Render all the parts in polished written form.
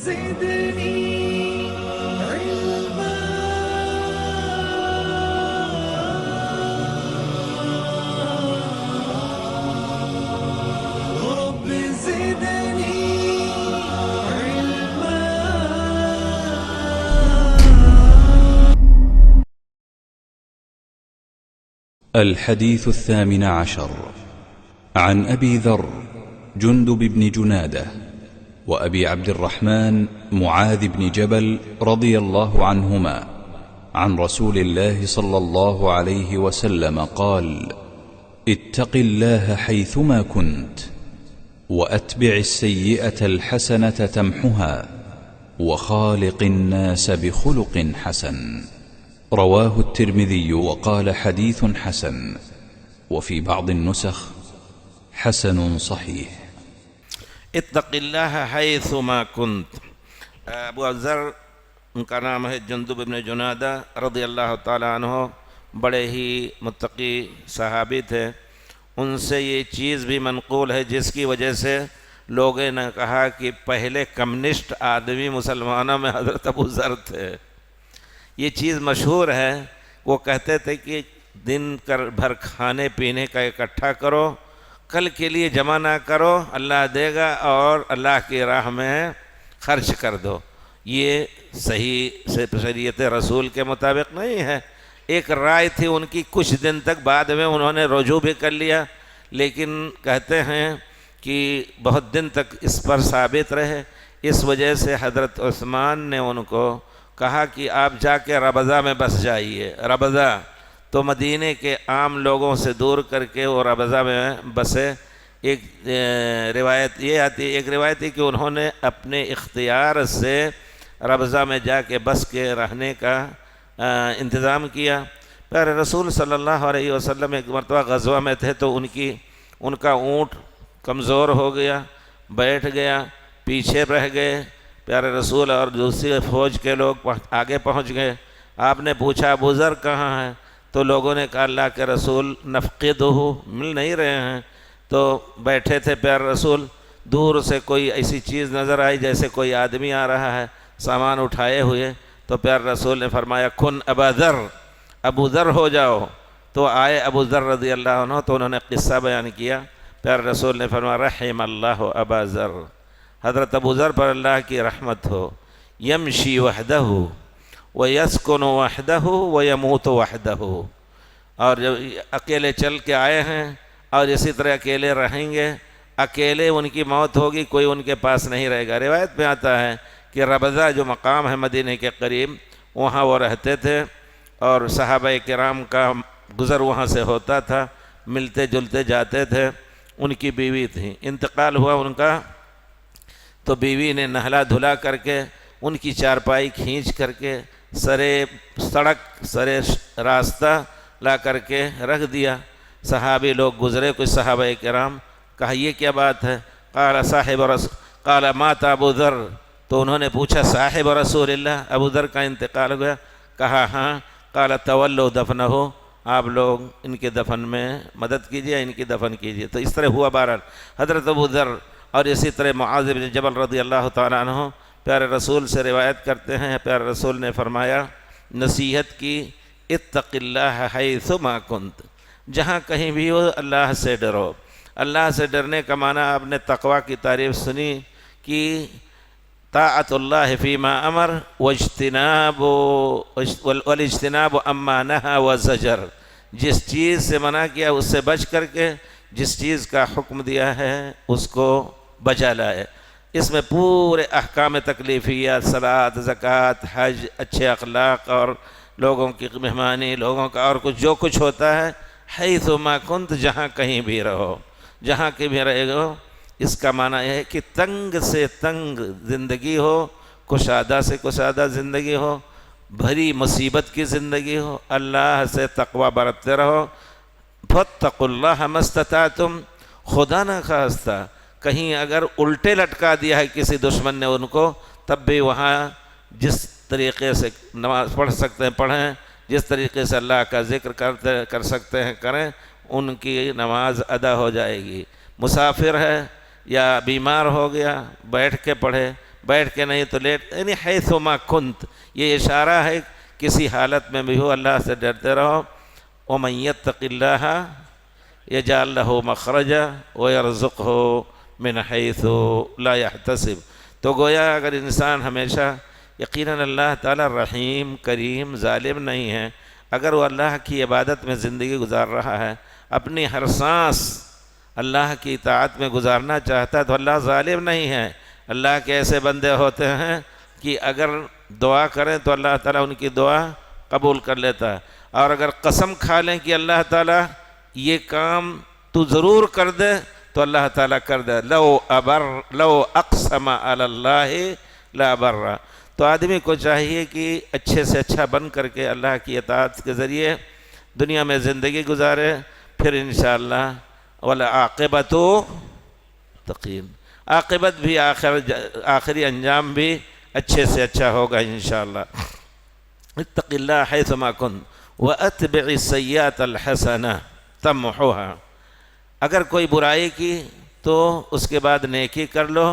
زدني علما رب زدني علما. الحديث 18 عن أبي ذر جندب بن جنادة وأبي عبد الرحمن معاذ بن جبل رضي الله عنهما عن رسول الله صلى الله عليه وسلم قال: اتق الله حيثما كنت وأتبع السيئة الحسنة تمحها وخالق الناس بخلق حسن. رواه الترمذي وقال حديث حسن، وفي بعض النسخ حسن صحيح. اتق اللہ حیثما کنت. ابو ذر ان کا نام ہے جندب بن جنادہ رضی اللہ تعالیٰ عنہ، بڑے ہی متقی صحابی تھے. ان سے یہ چیز بھی منقول ہے جس کی وجہ سے لوگوں نے کہا کہ پہلے کمیونسٹ آدمی مسلمانوں میں حضرت ابو ذر تھے. یہ چیز مشہور ہے. وہ کہتے تھے کہ دن بھر کھانے پینے کا اکٹھا کرو، کل کے لیے جمع نہ کرو، اللہ دے گا، اور اللہ کی راہ میں خرچ کر دو. یہ صحیح شریعت رسول کے مطابق نہیں ہے. ایک رائے تھی ان کی، کچھ دن تک، بعد میں انہوں نے رجوع بھی کر لیا، لیکن کہتے ہیں کہ بہت دن تک اس پر ثابت رہے. اس وجہ سے حضرت عثمان نے ان کو کہا کہ آپ جا کے ربضہ میں بس جائیے. ربضہ تو مدینے کے عام لوگوں سے دور کر کے وہ ربضہ میں بسے. ایک روایت یہ آتی ہے، ایک روایت ہے کہ انہوں نے اپنے اختیار سے ربضہ میں جا کے بس کے رہنے کا انتظام کیا. پیارے رسول صلی اللہ علیہ وسلم ایک مرتبہ غزوہ میں تھے تو ان کا اونٹ کمزور ہو گیا، بیٹھ گیا، پیچھے رہ گئے. پیارے رسول اور دوسری فوج کے لوگ آگے پہنچ گئے. آپ نے پوچھا ابو ذر کہاں ہیں؟ تو لوگوں نے کہا اللہ کے رسول نفقدہ، مل نہیں رہے ہیں. تو بیٹھے تھے پیارے رسول، دور سے کوئی ایسی چیز نظر آئی جیسے کوئی آدمی آ رہا ہے سامان اٹھائے ہوئے. تو پیارے رسول نے فرمایا کن ابا ذر، ابو ذر ہو جاؤ. تو آئے ابو ذر رضی اللہ عنہ، تو انہوں نے قصہ بیان کیا. پیارے رسول نے فرمایا رحم اللہ ابا ذر، حضرت ابو ذر پر اللہ کی رحمت ہو. یمشی وحدہ ویسکن وحدہ ویموت وحدہ، اور جب اکیلے چل کے آئے ہیں اور اسی طرح اکیلے رہیں گے. اکیلے ان کی موت ہوگی، کوئی ان کے پاس نہیں رہے گا. روایت میں آتا ہے کہ ربضہ جو مقام ہے مدینہ کے قریب، وہاں وہ رہتے تھے اور صحابہ کرام کا گزر وہاں سے ہوتا تھا، ملتے جلتے جاتے تھے. ان کی بیوی تھی، انتقال ہوا ان کا، تو بیوی نے نہلا دھلا کر کے ان کی چارپائی کھینچ کر کے سرے راستہ لا کر کے رکھ دیا. صحابی لوگ گزرے، کچھ صحابہ کرام، کہا یہ کیا بات ہے؟ قال مات ابو ذر. تو انہوں نے پوچھا صاحب رسول اللہ، ابو ذر کا انتقال ہو گیا؟ کہا ہاں. قال تولوا دفنہ، آپ لوگ ان کے دفن میں مدد کیجئے، ان کی دفن کیجئے. تو اس طرح ہوا. بہرحال حضرت ابو ذر اور اسی طرح معاذ بن جبل رضی اللہ تعالیٰ عنہ پیارے رسول سے روایت کرتے ہیں. پیارے رسول نے فرمایا، نصیحت کی، اتق اللہ حیثما کنت، جہاں کہیں بھی ہو اللہ سے ڈرو. اللہ سے ڈرنے کا معنی آپ نے تقوی کی تعریف سنی کہ طاعت اللہ فیما امر والاجتناب اما نہا وزجر، جس چیز سے منع کیا اس سے بچ کر کے، جس چیز کا حکم دیا ہے اس کو بجا لائے. اس میں پورے احکام تکلیفیات، صلاۃ، زکوٰۃ، حج، اچھے اخلاق اور لوگوں کی مہمانی، لوگوں کا اور کچھ جو کچھ ہوتا ہے، حیثما کنت، جہاں کہیں بھی رہو، جہاں کہیں بھی رہے گو. اس کا معنی یہ ہے کہ تنگ سے تنگ زندگی ہو، کشادہ سے کشادہ زندگی ہو، بھری مصیبت کی زندگی ہو، اللہ سے تقوی برتتے رہو. فاتقوا اللہ ما استطعتم، خدا نہ خواستہ کہیں اگر الٹے لٹکا دیا ہے کسی دشمن نے ان کو، تب بھی وہاں جس طریقے سے نماز پڑھ سکتے ہیں پڑھیں، جس طریقے سے اللہ کا ذکر کر سکتے ہیں کریں، ان کی نماز ادا ہو جائے گی. مسافر ہے یا بیمار ہو گیا، بیٹھ کے پڑھے، بیٹھ کے نہیں تو لیٹ، یعنی حیثما کنت، یہ اشارہ ہے کسی حالت میں بھی ہو اللہ سے ڈرتے رہو۔ ومن یتق اللہ یجعل لہ مخرجا ویرزقہ من حیث لا یحتسب۔ تو گویا اگر انسان ہمیشہ، یقیناً اللہ تعالیٰ رحیم کریم ظالم نہیں ہے، اگر وہ اللہ کی عبادت میں زندگی گزار رہا ہے، اپنی ہر سانس اللہ کی اطاعت میں گزارنا چاہتا ہے، تو اللہ ظالم نہیں ہے۔ اللہ کے ایسے بندے ہوتے ہیں کہ اگر دعا کریں تو اللہ تعالیٰ ان کی دعا قبول کر لیتا ہے، اور اگر قسم کھا لیں کہ اللہ تعالیٰ یہ کام تو ضرور کر دے تو اللہ تعالیٰ کر دے۔ لو اقسم علی اللہ لا برا۔ تو آدمی کو چاہیے کہ اچھے سے اچھا بن کر کے اللہ کی اطاعت کے ذریعے دنیا میں زندگی گزارے، پھر انشاءاللہ والعاقبۃ تقین، عاقبت بھی آخری انجام بھی اچھے سے اچھا ہوگا انشاءاللہ۔ اتق اللہ حیثما کنت واتبع السیئۃ الحسنہ تمحوها۔ اگر کوئی برائی کی تو اس کے بعد نیکی کر لو،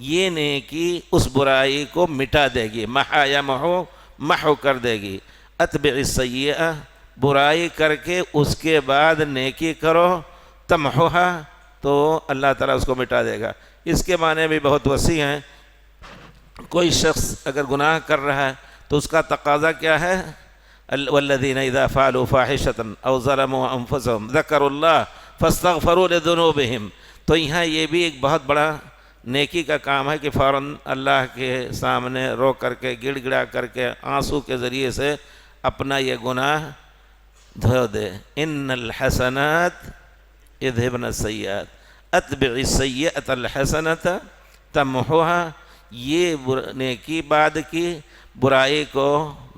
یہ نیکی اس برائی کو مٹا دے گی، محا یمحو، محو کر دے گی۔ اتبع السیئہ، برائی کر کے اس کے بعد نیکی کرو، تمحوها، تو اللہ تعالیٰ اس کو مٹا دے گا۔ اس کے معنی بھی بہت وسیع ہیں۔ کوئی شخص اگر گناہ کر رہا ہے تو اس کا تقاضا کیا ہے؟ والذین اذا فعلوا فاحشۃ او ظلموا انفسهم ذکروا اللہ فاستغفروا لذنوبہم۔ تو یہاں یہ بھی ایک بہت بڑا نیکی کا کام ہے کہ فوراً اللہ کے سامنے رو کر کے گڑ گڑا کر کے آنسو کے ذریعے سے اپنا یہ گناہ دھو دے۔ ان الحسنات یذھبن السیئات اتبع السیئۃ الحسنۃ تمحوها، یہ نیکی بعد کی برائی کو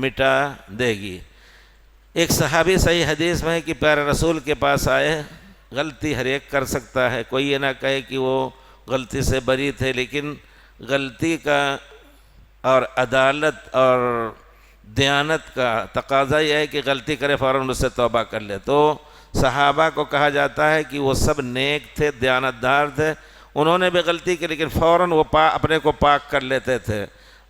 مٹا دے گی۔ ایک صحابی صحیح حدیث میں ہے کہ پیارے رسول کے پاس آئے، غلطی ہر ایک کر سکتا ہے، کوئی یہ نہ کہے کہ وہ غلطی سے بری تھے، لیکن غلطی کا اور عدالت اور دیانت کا تقاضا یہ ہے کہ غلطی کرے فوراً اس سے توبہ کر لے۔ تو صحابہ کو کہا جاتا ہے کہ وہ سب نیک تھے، دیانتدار تھے، انہوں نے بھی غلطی کی لیکن فوراً وہ اپنے کو پاک کر لیتے تھے۔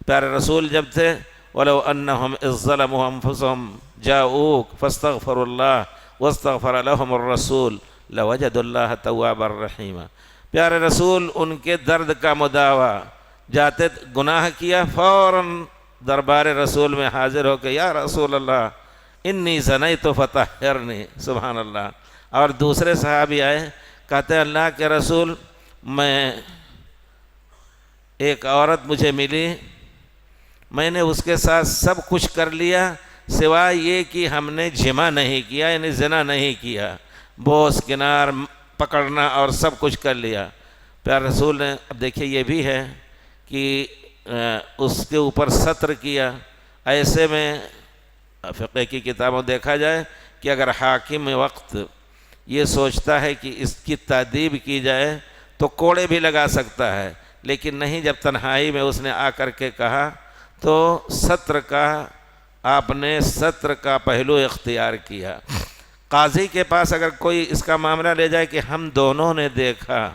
پیارے رسول جب تھے وَلَوْ أَنَّهُمْ إِذ ظَّلَمُوا أَنفُسَهُمْ جَاءُوكَ فَاسْتَغْفَرُوا اللَّهَ وَاسْتَغْفَرَ لَهُمُ الرَّسُولُ لَوَجَدُوا اللَّهَ تَوَّابًا رَحِيمًا۔ پیارے رسول ان کے درد کا مداوا، جاتے گناہ کیا فوراً دربار رسول میں حاضر ہو کے یا رسول اللہ انی زنیت فطہرنی، سبحان اللہ۔ اور دوسرے صحابی آئے، کہتے ہیں اللہ کے رسول میں ایک عورت مجھے ملی، میں نے اس کے ساتھ سب کچھ کر لیا سوائے یہ کہ ہم نے جمع نہیں کیا، یعنی زنا نہیں کیا، بوس کنار پکڑنا اور سب کچھ کر لیا۔ پیارے رسول نے، اب دیکھیے یہ بھی ہے کہ اس کے اوپر ستر کیا۔ ایسے میں فقہ کی کتابوں دیکھا جائے کہ اگر حاکم وقت یہ سوچتا ہے کہ اس کی تادیب کی جائے تو کوڑے بھی لگا سکتا ہے، لیکن نہیں، جب تنہائی میں اس نے آ کر کے کہا تو آپ نے ستر کا پہلو اختیار کیا۔ قاضی کے پاس اگر کوئی اس کا معاملہ لے جائے کہ ہم دونوں نے دیکھا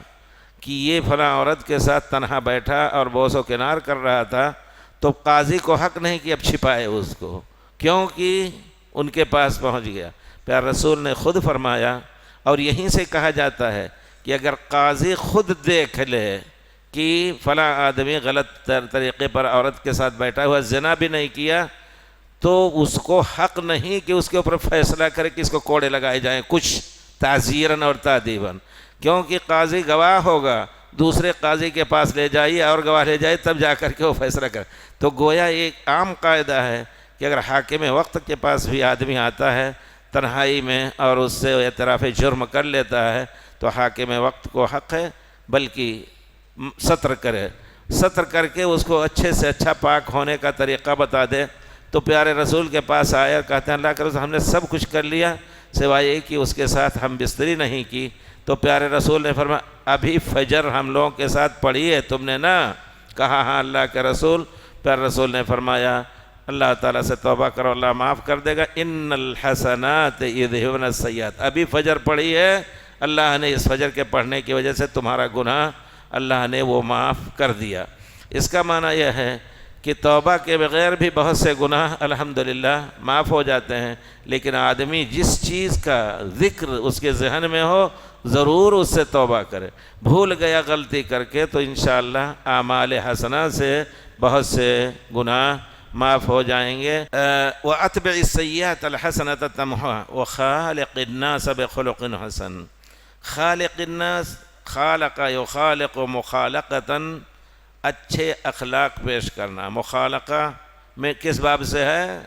کہ یہ فلاں عورت کے ساتھ تنہا بیٹھا اور بوس و کنار کر رہا تھا، تو قاضی کو حق نہیں کہ اب چھپائے اس کو، کیونکہ ان کے پاس پہنچ گیا۔ پیارے رسول نے خود فرمایا، اور یہیں سے کہا جاتا ہے کہ اگر قاضی خود دیکھ لے کہ فلاں آدمی غلط طریقے پر عورت کے ساتھ بیٹھا ہوا، زنا بھی نہیں کیا، تو اس کو حق نہیں کہ اس کے اوپر فیصلہ کرے کہ اس کو کوڑے لگائے جائیں، کچھ تعزیراً اور تادیباً، کیونکہ قاضی گواہ ہوگا، دوسرے قاضی کے پاس لے جائیے اور گواہ لے جائے تب جا کر کے وہ فیصلہ کرے۔ تو گویا ایک عام قاعدہ ہے کہ اگر حاکم وقت کے پاس بھی آدمی آتا ہے تنہائی میں اور اس سے اعتراف جرم کر لیتا ہے تو حاکم وقت کو حق ہے بلکہ ستر کرے، ستر کر کے اس کو اچھے سے اچھا پاک ہونے کا طریقہ بتا دے۔ تو پیارے رسول کے پاس آئے اور کہتے ہیں اللہ کے رسول ہم نے سب کچھ کر لیا سوائے یہ کہ اس کے ساتھ ہم بستری نہیں کی۔ تو پیارے رسول نے فرمایا ابھی فجر ہم لوگوں کے ساتھ پڑھی ہے تم نے نا؟ کہا ہاں اللہ کے رسول۔ پیارے رسول نے فرمایا اللہ تعالیٰ سے توبہ کرو، اللہ معاف کر دے گا۔ ان الحسنات یذھبن السیئات، ابھی فجر پڑھی ہے، اللہ نے اس فجر کے پڑھنے کی وجہ سے تمہارا گناہ اللہ نے وہ معاف کر دیا۔ اس کا معنی یہ ہے کہ توبہ کے بغیر بھی بہت سے گناہ الحمدللہ معاف ہو جاتے ہیں، لیکن آدمی جس چیز کا ذکر اس کے ذہن میں ہو ضرور اس سے توبہ کرے۔ بھول گیا غلطی کر کے تو انشاءاللہ اعمال حسنہ سے بہت سے گناہ معاف ہو جائیں گے۔ وَأَتْبِعِ السَّيِّئَةَ الْحَسَنَةَ تَمْحُهَا وَخَالِقِ النَّاسَ بِخُلُقٍ حَسَنٍ۔ خالق الناس، خالق یخالق مخالقتاً، اچھے اخلاق پیش کرنا۔ مخالقہ میں کس باب سے ہے؟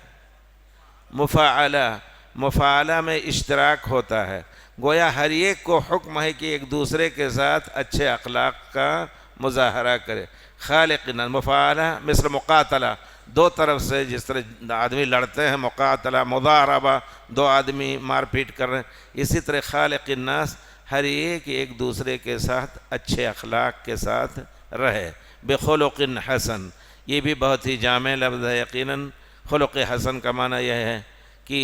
مفاعلہ، مفاعلہ میں اشتراک ہوتا ہے، گویا ہر ایک کو حکم ہے کہ ایک دوسرے کے ساتھ اچھے اخلاق کا مظاہرہ کرے۔ خالق الناس، مفاعلہ مثل مقاتلہ، دو طرف سے جس طرح آدمی لڑتے ہیں، مقاتلہ مضاربہ، دو آدمی مار پیٹ کر رہے ہیں، اسی طرح خالق الناس ہر ایک دوسرے کے ساتھ اچھے اخلاق کے ساتھ رہے۔ بخلق حسن، یہ بھی بہت ہی جامع لفظ ہے۔ یقیناً خلق حسن کا معنی یہ ہے کہ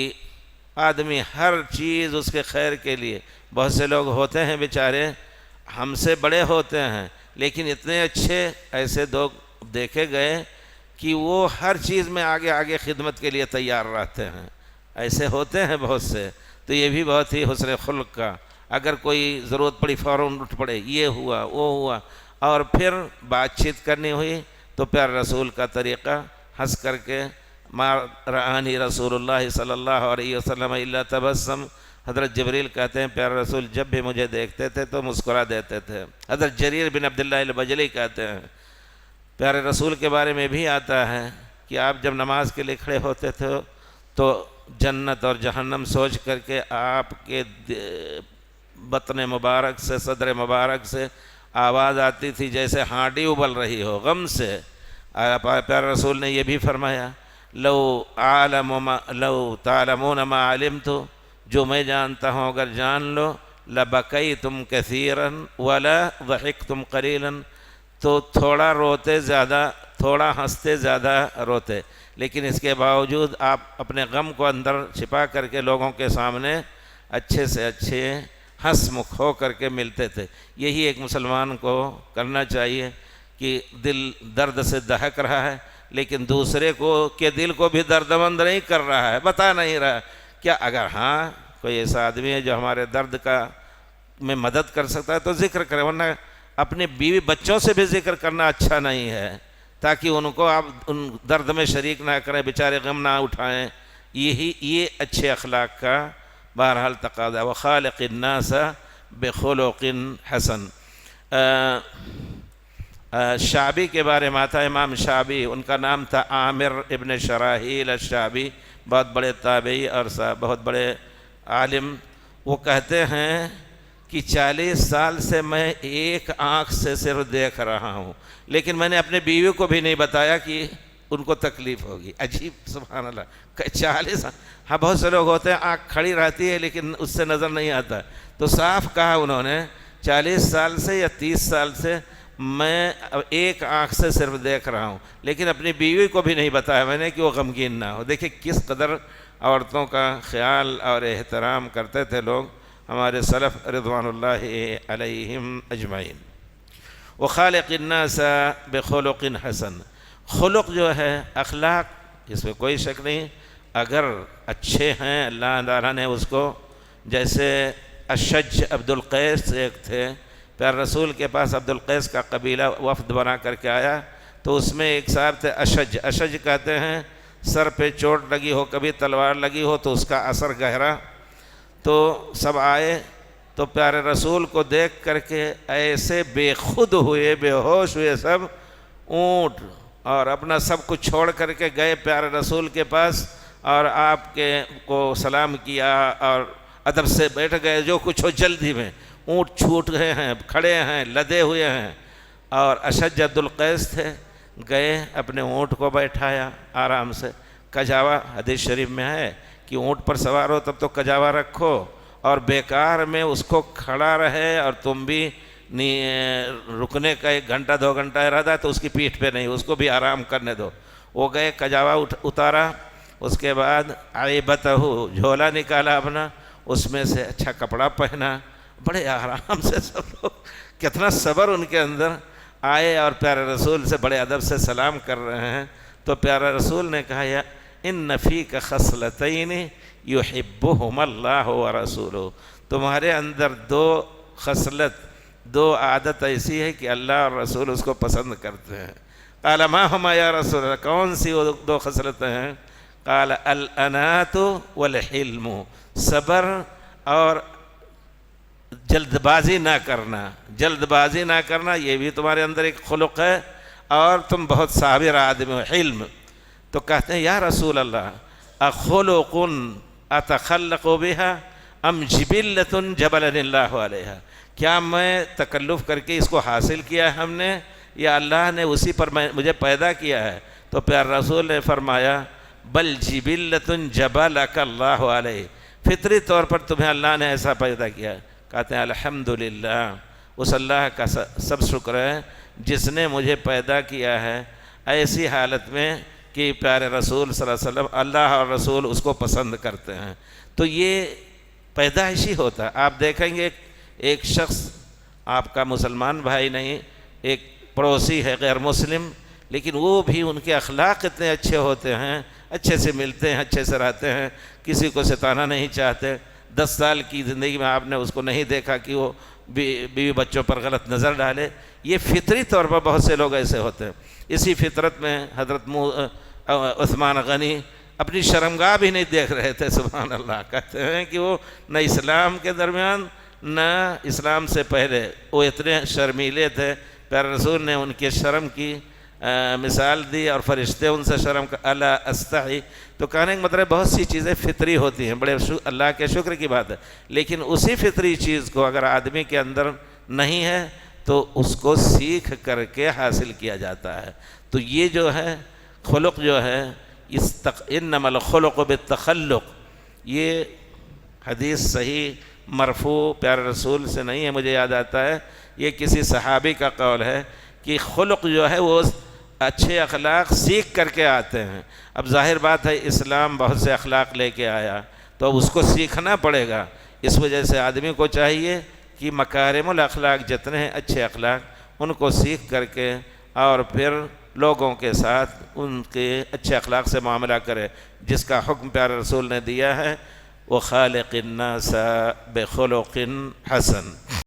آدمی ہر چیز اس کے خیر کے لیے، بہت سے لوگ ہوتے ہیں بیچارے ہم سے بڑے ہوتے ہیں لیکن اتنے اچھے، ایسے لوگ دیکھے گئے کہ وہ ہر چیز میں آگے آگے خدمت کے لیے تیار رہتے ہیں، ایسے ہوتے ہیں بہت سے۔ تو یہ بھی بہت ہی حسن خلق کا، اگر کوئی ضرورت پڑی فوراً اٹھ پڑے، یہ ہوا وہ ہوا، اور پھر بات چیت کرنی ہوئی تو پیار رسول کا طریقہ ہنس کر کے، ما رآنی رسول اللہ صلی اللہ علیہ وسلم الا تبسم، حضرت جبریل کہتے ہیں پیار رسول جب بھی مجھے دیکھتے تھے تو مسکرا دیتے تھے۔ حضرت جریر بن عبداللہ البجلی کہتے ہیں پیارے رسول کے بارے میں بھی آتا ہے کہ آپ جب نماز کے لیے کھڑے ہوتے تھے تو جنت اور جہنم سوچ کر کے آپ کے بطن مبارک سے، صدر مبارک سے آواز آتی تھی جیسے ہانڈی ابل رہی ہو غم سے۔ پیارے رسول نے یہ بھی فرمایا لو تعلمون ما علمت، جو میں جانتا ہوں اگر جان لو، لبکیتم کثیرا ولا ضحکتم قلیلا، تو تھوڑا روتے زیادہ، تھوڑا ہنستے زیادہ روتے، لیکن اس کے باوجود آپ اپنے غم کو اندر چھپا کر کے لوگوں کے سامنے اچھے سے اچھے ہنس مکھ ہو کر کے ملتے تھے۔ یہی ایک مسلمان کو کرنا چاہیے کہ دل درد سے دہک رہا ہے لیکن دوسرے کو کے دل کو بھی درد مند نہیں کر رہا ہے، بتا نہیں رہا کیا، اگر ہاں کوئی ایسا آدمی ہے جو ہمارے درد کا میں مدد کر سکتا ہے تو ذکر کرے، ورنہ اپنے بیوی بچوں سے بھی ذکر کرنا اچھا نہیں ہے تاکہ ان کو آپ ان درد میں شریک نہ کریں، بیچارے غم نہ اٹھائیں۔ یہ اچھے اخلاق کا بہرحال تقاضا۔ وخالق الناس بخلق حسن۔ شعبی کے بارے میں آتا ہے، امام شعبی، ان کا نام تھا عامر ابن شراحیل الشعبی، بہت بڑے تابعی اور بہت بڑے عالم۔ وہ کہتے ہیں کہ 40 سال سے میں ایک آنکھ سے صرف دیکھ رہا ہوں، لیکن میں نے اپنے بیوی کو بھی نہیں بتایا کہ ان کو تکلیف ہوگی۔ عجیب، سبحان اللہ، 40، ہاں بہت سے لوگ ہوتے ہیں آنکھ کھڑی رہتی ہے لیکن اس سے نظر نہیں آتا، تو صاف کہا انہوں نے 40 سال سے یا 30 سال سے میں ایک آنکھ سے صرف دیکھ رہا ہوں، لیکن اپنی بیوی کو بھی نہیں بتایا میں نے کہ وہ غمگین نہ ہو۔ دیکھیں کس قدر عورتوں کا خیال اور احترام کرتے تھے لوگ، ہمارے سلف رضوان اللہ علیہم اجمعین۔ وخالق الناس بخلق حسن، خلق جو ہے اخلاق، اس میں کوئی شک نہیں، اگر اچھے ہیں اللہ تعالیٰ نے اس کو، جیسے اشج عبد القیس ایک تھے، پیار رسول کے پاس عبد القیس کا قبیلہ وفد بنا کر کے آیا، تو اس میں ایک صاحب تھے اشج، اشج کہتے ہیں سر پہ چوٹ لگی ہو، کبھی تلوار لگی ہو تو اس کا اثر گہرا، تو سب آئے تو پیارے رسول کو دیکھ کر کے ایسے بے خود ہوئے، بے ہوش ہوئے، سب اونٹ اور اپنا سب کچھ چھوڑ کر کے گئے پیارے رسول کے پاس اور آپ کے کو سلام کیا اور ادب سے بیٹھ گئے، جو کچھ ہو جلدی میں، اونٹ چھوٹ گئے ہیں، کھڑے ہیں، لدے ہوئے ہیں، اور اشج عبد القیس تھے، گئے اپنے اونٹ کو بیٹھایا آرام سے، کجاوا حدیث شریف میں ہے کہ اونٹ پر سوار ہو تب تو کجاوا رکھو، اور بیکار میں اس کو کھڑا رہے اور تم بھی رکنے کا 1 گھنٹہ 2 گھنٹہ ارادہ ہے تو اس کی پیٹھ پہ نہیں، اس کو بھی آرام کرنے دو۔ وہ گئے کجاوا اتارا، اس کے بعد عیبتہ جھولا نکالا اپنا، اس میں سے اچھا کپڑا پہنا، بڑے آرام سے سب لوگ، کتنا صبر ان کے اندر، آئے اور پیارے رسول سے بڑے ادب سے سلام کر رہے ہیں، تو پیارے رسول نے کہا یا ان فیک خصلتین یحبہم اللہ ورسولہ، تمہارے اندر دو خصلت، دو عادت ایسی ہے کہ اللہ اور رسول اس کو پسند کرتے ہیں۔ قال ما ہما یا رسول اللہ، کون سی وہ دو خصلتیں ہیں؟ قال الانات والحلم، صبر اور جلد بازی نہ کرنا، جلد بازی نہ کرنا یہ بھی تمہارے اندر ایک خلق ہے، اور تم بہت صابر آدمی ہو، حلم۔ تو کہتے ہیں یا رسول اللہ اخلق اتخلق بها ام جبلۃ جبلنی اللہ علیہا، کیا میں تکلف کر کے اس کو حاصل کیا ہے ہم نے، یا اللہ نے اسی پر مجھے پیدا کیا ہے؟ تو پیارے رسول نے فرمایا بل جبلۃ جبلک اللہ علیہ، فطری طور پر تمہیں اللہ نے ایسا پیدا کیا ہے۔ کہتے ہیں الحمدللہ، اس اللہ کا سب شکر ہے جس نے مجھے پیدا کیا ہے ایسی حالت میں کہ پیارے رسول صلی اللہ علیہ وسلم، اللہ اور رسول اس کو پسند کرتے ہیں۔ تو یہ پیدائشی ہوتا ہے۔ آپ دیکھیں گے ایک شخص آپ کا مسلمان بھائی نہیں، ایک پڑوسی ہے غیر مسلم، لیکن وہ بھی ان کے اخلاق اتنے اچھے ہوتے ہیں، اچھے سے ملتے ہیں، اچھے سے رہتے ہیں، کسی کو ستانا نہیں چاہتے۔ 10 سال کی زندگی میں آپ نے اس کو نہیں دیکھا کہ وہ بیوی بچوں پر غلط نظر ڈالے۔ یہ فطری طور پر بہت سے لوگ ایسے ہوتے ہیں۔ اسی فطرت میں حضرت عثمان غنی اپنی شرمگاہ بھی نہیں دیکھ رہے تھے، سبحان اللہ۔ کہتے ہیں کہ وہ نہ اسلام کے درمیان نہ اسلام سے پہلے وہ اتنے شرمیلے تھے، پیارے رسول نے ان کے شرم کی مثال دی، اور فرشتے ان سے شرم کا الا استحی۔ تو کہنے کا مطلب بہت سی چیزیں فطری ہوتی ہیں، بڑے اللہ کے شکر کی بات ہے، لیکن اسی فطری چیز کو اگر آدمی کے اندر نہیں ہے تو اس کو سیکھ کر کے حاصل کیا جاتا ہے۔ تو یہ جو ہے خلق جو ہے انما الخلق بالتخلق، یہ حدیث صحیح مرفوع پیارے رسول سے نہیں ہے، مجھے یاد آتا ہے یہ کسی صحابی کا قول ہے کہ خلق جو ہے وہ اچھے اخلاق سیکھ کر کے آتے ہیں۔ اب ظاہر بات ہے اسلام بہت سے اخلاق لے کے آیا، تو اب اس کو سیکھنا پڑے گا۔ اس وجہ سے آدمی کو چاہیے کہ مکارم الاخلاق جتنے ہیں اچھے اخلاق ان کو سیکھ کر کے اور پھر لوگوں کے ساتھ ان کے اچھے اخلاق سے معاملہ کرے، جس کا حکم پیارے رسول نے دیا ہے وَخَالِقِ النَّاسَ بِخُلُقٍ حَسَنٍ۔